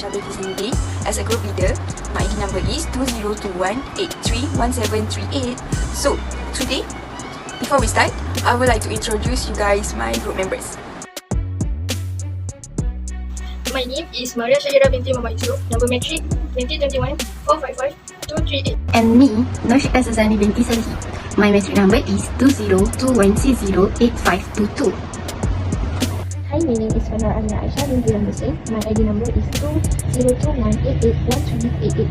Airasia binti Cindy as a group leader. My ID number is 2021831738. So, today, before we start, I would like to introduce you guys my group members. My name is Airasia binti Muhammad Yusuf, number metric 2021-455-238. And me, Noshika Suzani binti Salhi. My metric number is 2021608522. Hi, my name is Airasia binti Hussein. My ID number is 2021881388.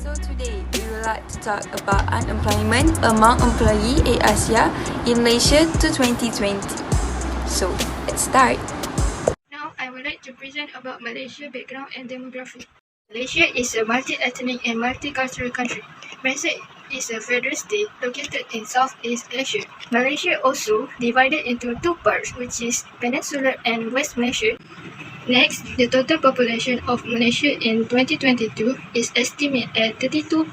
So today, we would like to talk about unemployment among employee Airasia in Malaysia to 2020. So, let's start. Now, I would like to present about Malaysia background and demography. Malaysia is a multi-ethnic and multicultural country. Malaysia is a federal state located in Southeast Asia. Malaysia also divided into two parts, which is Peninsular and West Malaysia. Next, the total population of Malaysia in 2022 is estimated at 32.7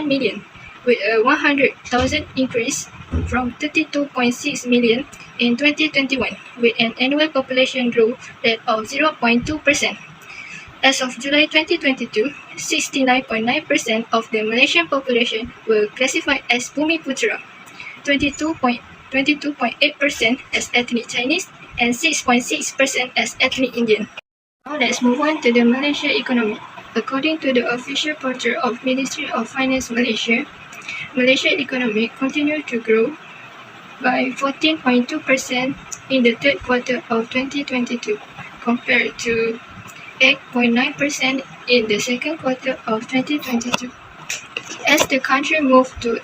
million, with a 100,000 increase from 32.6 million in 2021, with an annual population growth rate of 0.2%. As of July 2022, 69.9% of the Malaysian population were classified as Bumi Putra, 22.8% as ethnic Chinese, and 6.6% as ethnic Indian. Now let's move on to the Malaysia economy. According to the official portal of Ministry of Finance Malaysia, Malaysia economy continued to grow by 14.2% in the third quarter of 2022 compared to 8.9% in the second quarter of 2022. As the country moved to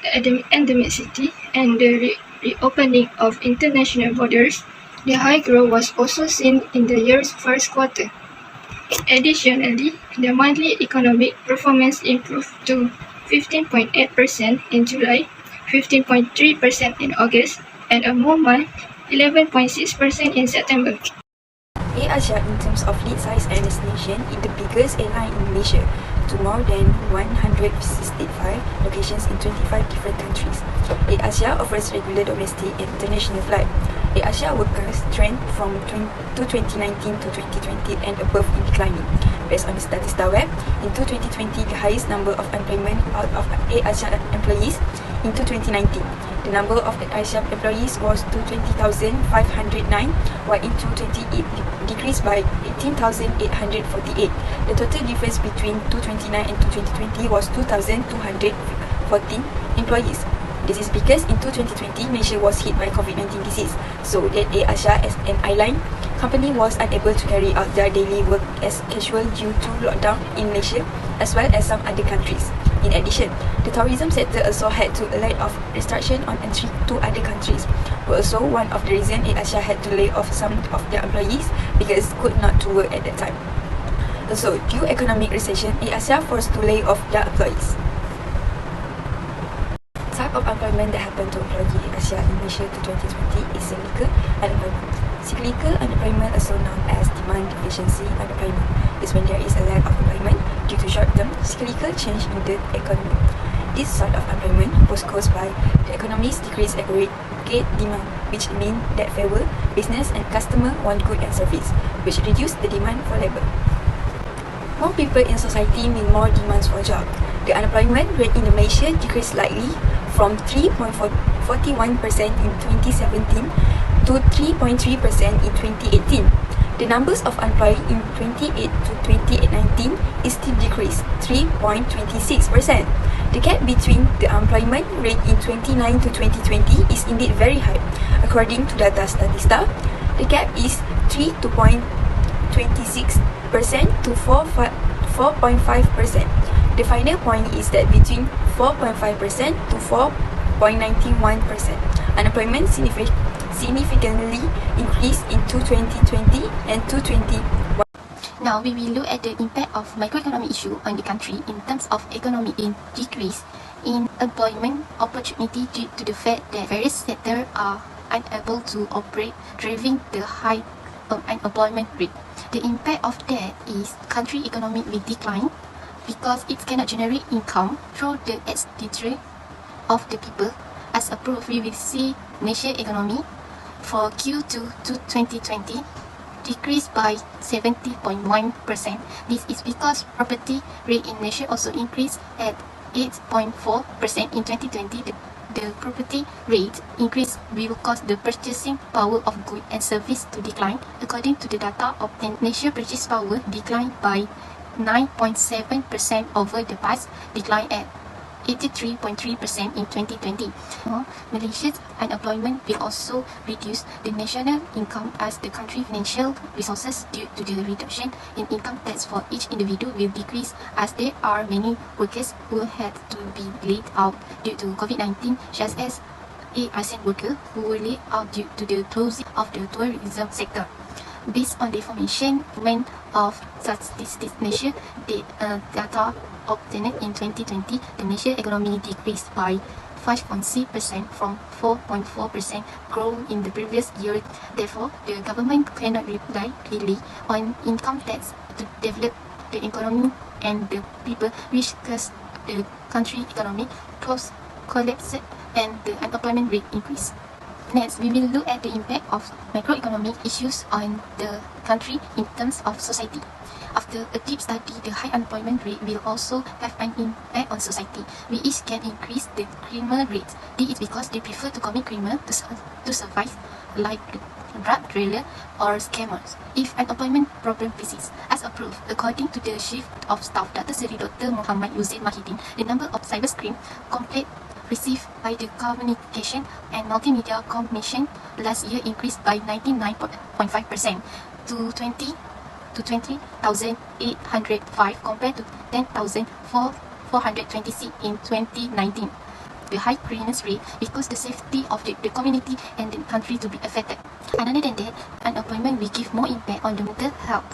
endemicity and the reopening of international borders, the high growth was also seen in the year's first quarter. Additionally, the monthly economic performance improved to 15.8% in July, 15.3% in August, and a more month, 11.6% in September. Airasia in terms of fleet size and destination is the biggest airline in Malaysia, to more than 165 locations in 25 different countries. Airasia offers regular domestic and international flights. Airasia workers trend from 2019 to 2020 and above in declining. Based on the Statista web, in 2020, the highest number of employment out of Airasia employees into 2019. The number of Airasia employees was to 20,509, while in 2020 it decreased by 18,848. The total difference between 2019 and 2020 was 2,214 employees. This is because in 2020, Malaysia was hit by COVID-19 disease, so that Airasia as an airline company was unable to carry out their daily work as casual due to lockdown in Malaysia as well as some other countries. In addition, the tourism sector also had to a lot of restriction on entry to other countries. Also, one of the reasons Airasia had to lay off some of their employees because could not to work at that time. Also, due economic recession, Airasia forced to lay off their employees. Type of employment that happened to employee Airasia in Malaysia to 2020 is cyclical unemployment. Cyclical unemployment, also known as demand deficiency unemployment, is when there is a lack of employment due to short-term cyclical change in the economy. This sort of employment was caused by the economy's decreased aggregate demand, which means that fewer business and customer want goods and service, which reduce the demand for labor. More people in society mean more demands for jobs. The unemployment rate in Malaysia decreased slightly from 3.41% in 2017 to 3.3% in 2018. The numbers of unemployed in 2008 to 2019 is still decreased 3.26%. The gap between the employment rate in 2009 to 2020 is indeed very high. According to data Statista, the gap is 3.26% to 4.5%. The final point is that between 4.5% to 4.91%, unemployment significantly increased in 2020 and 2021. Now we will look at the impact of microeconomic issue on the country in terms of economic decrease in employment opportunity due to the fact that various sectors are unable to operate, driving the high unemployment rate. The impact of that is country economy will decline because it cannot generate income through the expenditure of the people. As a proof, we will see Malaysia economy for Q2 to 2020 decreased by 70.1%. This is because property rate in Malaysia also increased at 8.4% in 2020. The property rate increase will cause the purchasing power of goods and service to decline. According to the data obtained, Malaysia purchase power declined by 9.7% over the past, decline at 83.3% in 2020. Malaysia's unemployment will also reduce the national income as the country's financial resources due to the reduction in income tax for each individual will decrease, as there are many workers who had to be laid out due to COVID-19, such as Airasia workers who were laid out due to the closing of the tourism sector. Based on the information of Statistics Malaysia, the data obtained in 2020, the national economy decreased by 5.6% from 4.4% growth in the previous year. Therefore, the government cannot rely clearly on income tax to develop the economy and the people, which caused the country economy collapse and the unemployment rate increase. Next, we will look at the impact of macroeconomic issues on the country in terms of society. After a deep study, the high unemployment rate will also have an impact on society. We each can increase the criminal rate. This is because they prefer to commit criminal to survive, like drug dealer or scammers. If unemployment problem persists, as approved, according to the Chief of Staff, Dr. Seri Dr. Muhammad Hussein Mahidin, the number of cyberscrime complaints received by the Communication and Multimedia Commission last year increased by 99.5% to 20,805 compared to 10,426 in 2019. The high criminal rate because the safety of the community and the country to be affected. Other than that, unemployment will give more impact on the mental health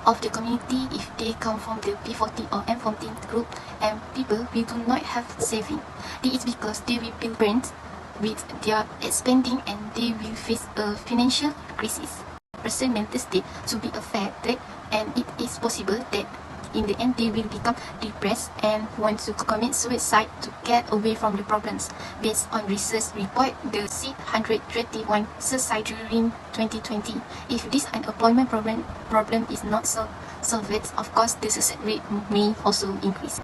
of the community if they come from the P40 or M14 group, and people will do not have saving. This is because they will be burdened with their spending and they will face a financial crisis. Person mental state to be affected, and it is possible that in the end they will become depressed and want to commit suicide to get away from the problems. Based on research report, the 631 suicide during 2020. If this unemployment problem is not solved, of course the suicide rate may also increase.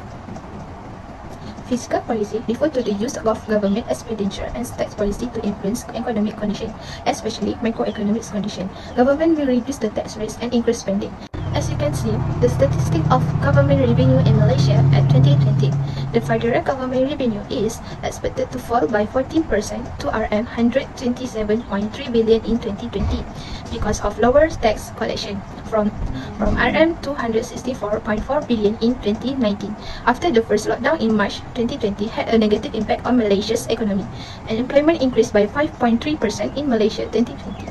Fiscal policy refers to the use of government expenditure and tax policy to influence economic conditions, especially macroeconomic conditions. Government will reduce the tax rates and increase spending. As you can see, the statistic of government revenue in Malaysia at 2020, the federal government revenue is expected to fall by 14% to RM 127.3 billion in 2020 because of lower tax collection from RM 264.4 billion in 2019. After the first lockdown in March 2020 had a negative impact on Malaysia's economy, and employment increased by 5.3% in Malaysia 2020.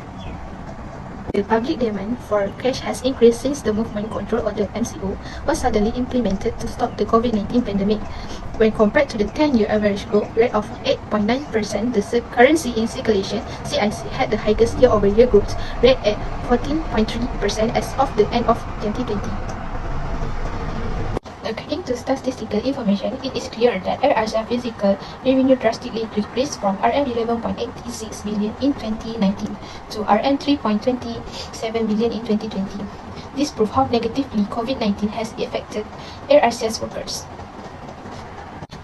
The public demand for cash has increased since the movement control order MCO was suddenly implemented to stop the COVID-19 pandemic. When compared to the 10-year average growth rate of 8.9%, the currency in circulation (CIC) had the highest year-over-year growth rate at 14.3% as of the end of 2020. According to statistical information, it is clear that Airasia physical revenue drastically decreased from RM 11.86 billion in 2019 to RM 3.27 billion in 2020. This proves how negatively COVID-19 has affected Airasia's workers.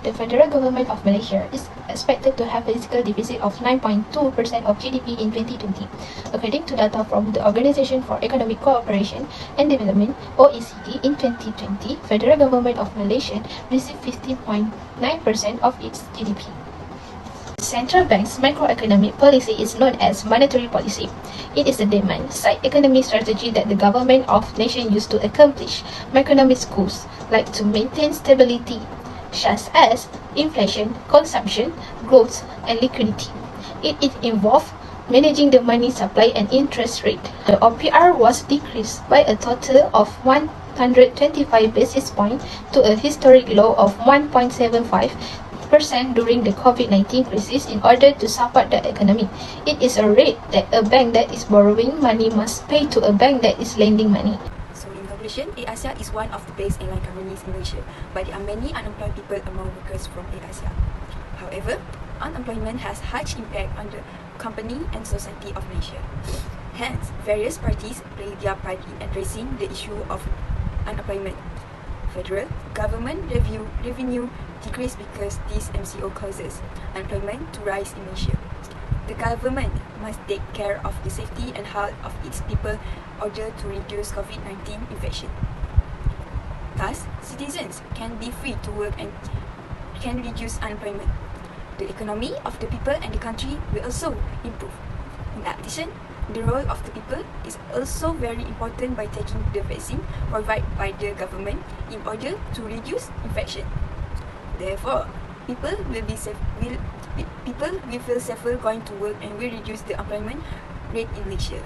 The federal government of Malaysia is expected to have a fiscal deficit of 9.2% of GDP in 2020. According to data from the Organization for Economic Cooperation and Development (OECD), in 2020, federal government of Malaysia received 15.9% of its GDP. Central bank's macroeconomic policy is known as monetary policy. It is a demand-side economic strategy that the government of nation used to accomplish macroeconomic goals, like to maintain stability, such as inflation, consumption, growth, and liquidity. It involved managing the money supply and interest rate. The OPR was decreased by a total of 125 basis points to a historic low of 1.75% during the COVID-19 crisis in order to support the economy. It is a rate that a bank that is borrowing money must pay to a bank that is lending money. So in conclusion, Airasia is one of the best airline companies in Malaysia, but there are many unemployed people among workers from Airasia. However, unemployment has huge impact on the company and society of Malaysia. Hence, various parties play their part in addressing the issue of unemployment. Federal government revenue decrease because this MCO causes unemployment to rise in Malaysia. The government must take care of the safety and health of its people in order to reduce COVID-19 infection. Thus, citizens can be free to work and can reduce unemployment. The economy of the people and the country will also improve. In addition, the role of the people is also very important by taking the vaccine provided by the government in order to reduce infection. Therefore, people will feel safer going to work and will reduce the unemployment rate in Malaysia.